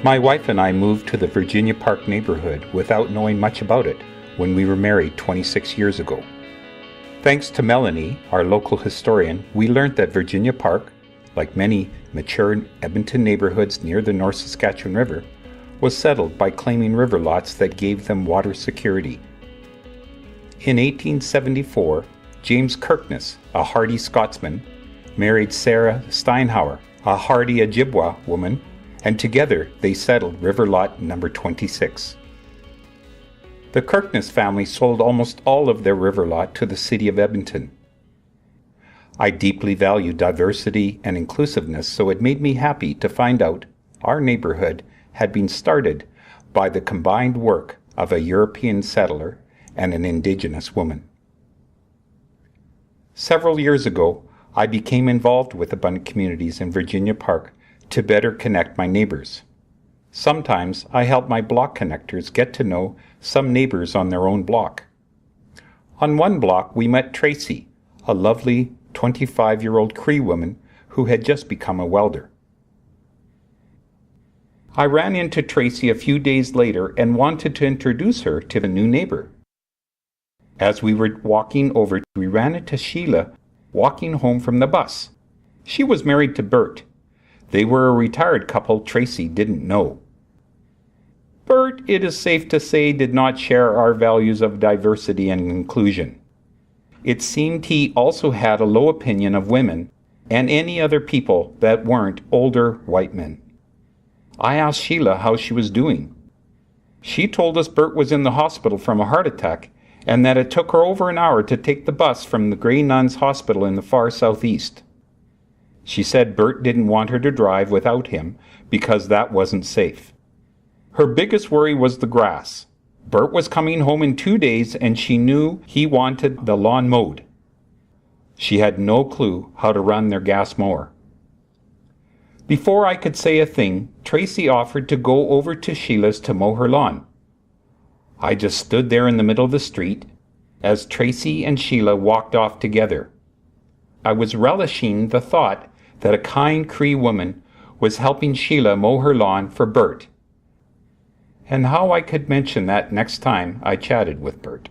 My wife and I moved to the Virginia Park neighborhood without knowing much about it when we were married 26 years ago. Thanks to Melanie, our local historian, we learned that Virginia Park, like many mature Edmonton neighborhoods near the North Saskatchewan River, was settled by claiming river lots that gave them water security. In 1874, James Kirkness, a hardy Scotsman, married Sarah Steinhauer, a hardy Ojibwa woman, and together they settled river lot number 26. The Kirkness family sold almost all of their river lot to the city of Edmonton. I deeply value diversity and inclusiveness, so it made me happy to find out our neighborhood had been started by the combined work of a European settler and an Indigenous woman. Several years ago, I became involved with Abundant Communities in Virginia Park to better connect my neighbors. Sometimes I help my block connectors get to know some neighbors on their own block. On one block, we met Tracy, a lovely 25-year-old Cree woman who had just become a welder. I ran into Tracy a few days later and wanted to introduce her to the new neighbor. As we were walking over, we ran into Sheila walking home from the bus. She was married to Bert. They were a retired couple Tracy didn't know. Bert, it is safe to say, did not share our values of diversity and inclusion. It seemed he also had a low opinion of women and any other people that weren't older white men. I asked Sheila how she was doing. She told us Bert was in the hospital from a heart attack and that it took her over an hour to take the bus from the Grey Nuns Hospital in the far southeast. She said Bert didn't want her to drive without him because that wasn't safe. Her biggest worry was the grass. Bert was coming home in 2 days and she knew he wanted the lawn mowed. She had no clue how to run their gas mower. Before I could say a thing, Tracy offered to go over to Sheila's to mow her lawn. I just stood there in the middle of the street as Tracy and Sheila walked off together. I was relishing the thought that a kind Cree woman was helping Sheila mow her lawn for Bert, and how I could mention that next time I chatted with Bert.